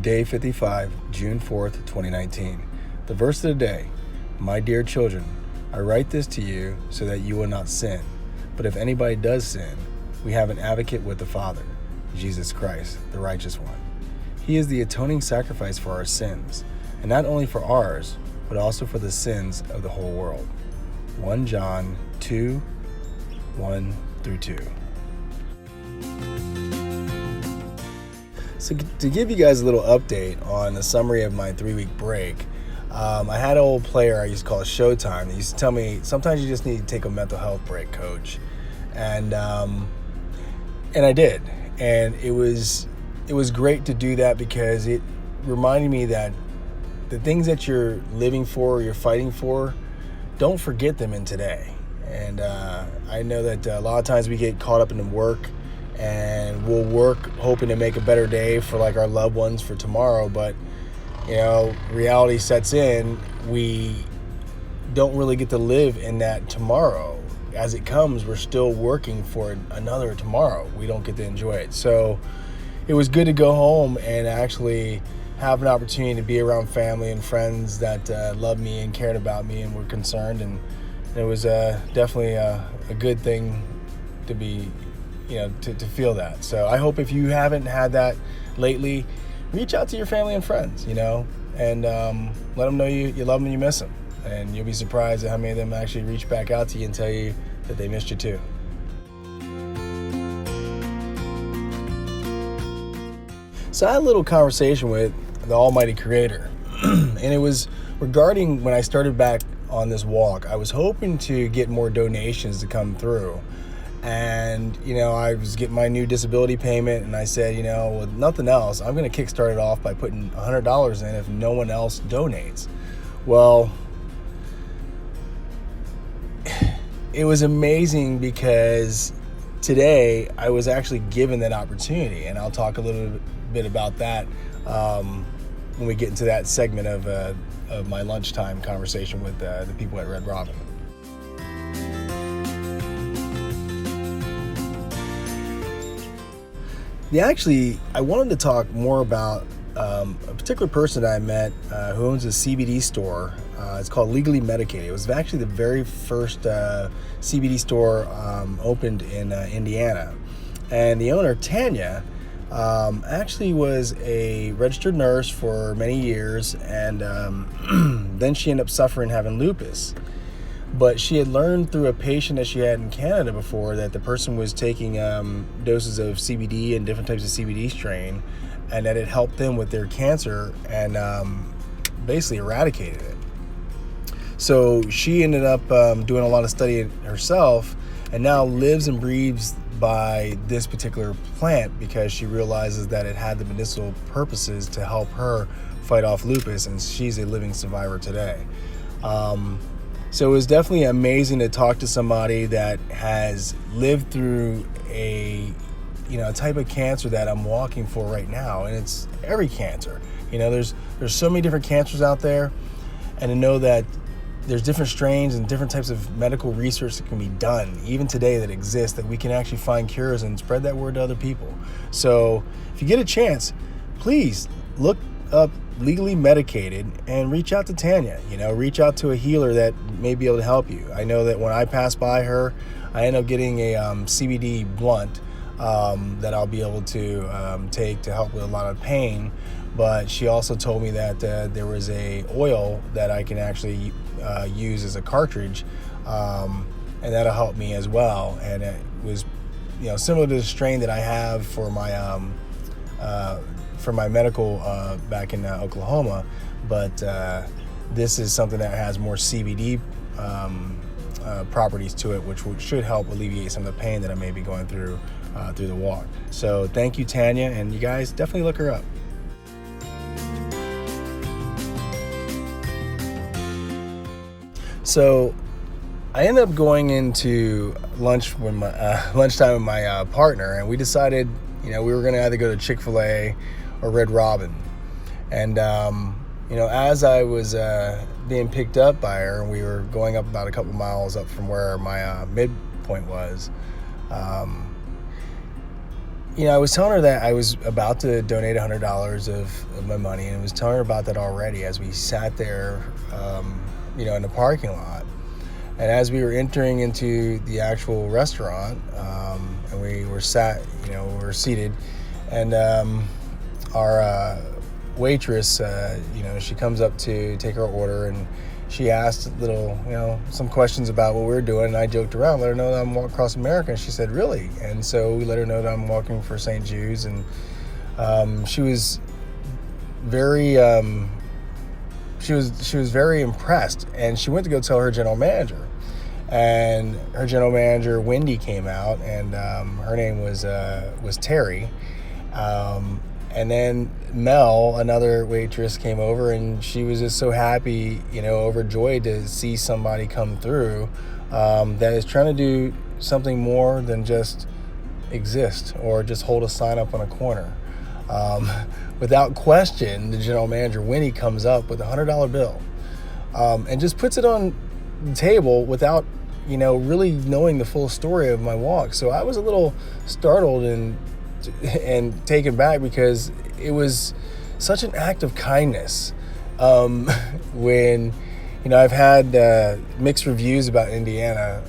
Day 55, June 4th, 2019. The verse of the day: My dear children, I write this to you so that you will not sin. But if anybody does sin, we have an advocate with the Father, Jesus Christ, the righteous one. He is the atoning sacrifice for our sins, and not only for ours, but also for the sins of the whole world. 1 John 2, 1 through 2. So to give you guys a little update on the summary of my 3-week break, I had an old player I used to call Showtime that used to tell me, sometimes you just need to take a mental health break, coach. And I did. And it was great to do that because it reminded me that the things that you're living for, you're fighting for, don't forget them in today. And I know that a lot of times we get caught up in the work, and we'll work hoping to make a better day for like our loved ones for tomorrow, but reality sets in. We don't really get to live in that tomorrow. As it comes, we're still working for another tomorrow. We don't get to enjoy it. So it was good to go home and actually have an opportunity to be around family and friends that loved me and cared about me and were concerned, and it was definitely a good thing to be, to feel that. So I hope if you haven't had that lately, reach out to your family and friends, and let them know you love them and you miss them. And you'll be surprised at how many of them actually reach back out to you and tell you that they missed you too. So I had a little conversation with the Almighty Creator, and it was regarding when I started back on this walk. I was hoping to get more donations to come through. And, I was getting my new disability payment, and I said, with nothing else, I'm going to kickstart it off by putting $100 in if no one else donates. Well, it was amazing because today I was actually given that opportunity, and I'll talk a little bit about that when we get into that segment of my lunchtime conversation with the people at Red Robin. I wanted to talk more about a particular person that I met who owns a CBD store. It's called Legally Medicated. It was actually the very first CBD store opened in Indiana. And the owner, Tanya, actually was a registered nurse for many years, and then she ended up having lupus. But she had learned through a patient that she had in Canada before that the person was taking doses of CBD and different types of CBD strain, and that it helped them with their cancer and basically eradicated it. So she ended up doing a lot of study herself, and now lives and breathes by this particular plant because she realizes that it had the medicinal purposes to help her fight off lupus, and she's a living survivor today. So it was definitely amazing to talk to somebody that has lived through a type of cancer that I'm walking for right now, and it's every cancer. There's so many different cancers out there, and to know that there's different strains and different types of medical research that can be done, even today, that exists, that we can actually find cures and spread that word to other people. So if you get a chance, please look up Legally Medicated and reach out to Tanya. Reach out to a healer that may be able to help you. I know that when I pass by her, I end up getting a CBD blunt that I'll be able to take to help with a lot of pain. But she also told me that there was a oil that I can actually use as a cartridge, and that'll help me as well. And it was similar to the strain that I have for my medical back in Oklahoma, but this is something that has more CBD properties to it, which should help alleviate some of the pain that I may be going through the walk. So thank you, Tanya, and you guys definitely look her up. So I ended up going into lunchtime with my partner, and we decided we were going to either go to Chick-fil-A or Red Robin. And as I was being picked up by her, and we were going up about a couple miles up from where my midpoint was, I was telling her that I was about to donate $100 of my money, and I was telling her about that already as we sat there, in the parking lot. And as we were entering into the actual restaurant, and we were seated, and our waitress, she comes up to take our order, and she asked some questions about what we were doing, and I joked around, let her know that I'm walking across America, and she said, really? And so we let her know that I'm walking for St. Jude's, and she was very she was very impressed, and she went to go tell her general manager, and her general manager Wendy came out, and her name was Terry, and then Mel, another waitress, came over, and she was just so happy, overjoyed to see somebody come through that is trying to do something more than just exist or just hold a sign up on a corner. Without question, the general manager, Winnie, comes up with a $100 bill and just puts it on the table without, really knowing the full story of my walk. So I was a little startled and taken back, because it was such an act of kindness. When, I've had mixed reviews about Indiana,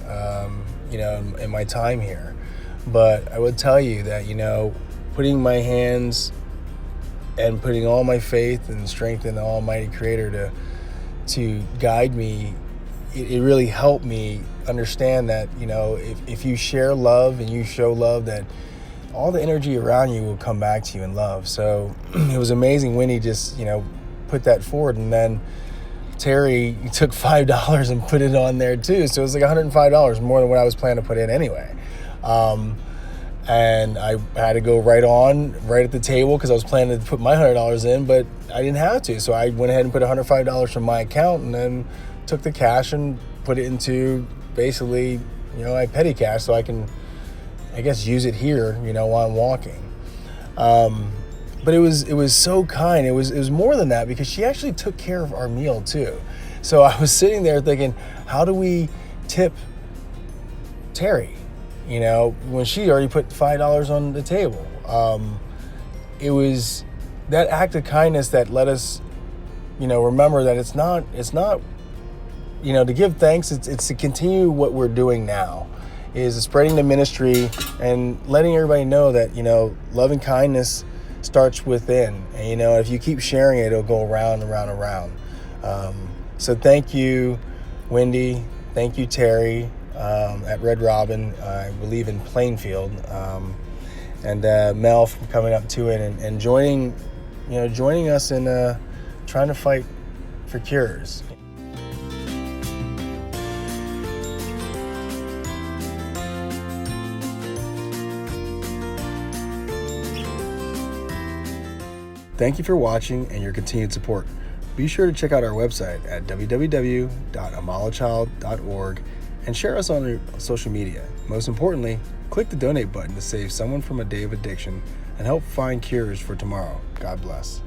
in my time here. But I would tell you that, putting my hands and putting all my faith and strength in the Almighty Creator to guide me, it really helped me understand that, if you share love and you show love, that all the energy around you will come back to you in love. So it was amazing when he just, put that forward. And then Terry took $5 and put it on there too. So it was like $105, more than what I was planning to put in anyway. And I had to go right at the table, because I was planning to put my $100 in, but I didn't have to. So I went ahead and put $105 from my account, and then took the cash and put it into basically, my petty cash, so I can, I guess, use it here, while I'm walking. But it was so kind. It was more than that, because she actually took care of our meal too. So I was sitting there thinking, how do we tip Terry? When she already put $5 on the table. It was that act of kindness that let us, remember that it's not, to give thanks. It's to continue what we're doing now, is spreading the ministry and letting everybody know that, love and kindness starts within. And, if you keep sharing it, it'll go around and around and around. So thank you, Wendy. Thank you, Terry, at Red Robin, I believe in Plainfield. And Mel for coming up to it and joining us in trying to fight for cures. Thank you for watching and your continued support. Be sure to check out our website at www.AMileAChild.org and share us on your social media. Most importantly, click the donate button to save someone from a day of addiction and help find cures for tomorrow. God bless.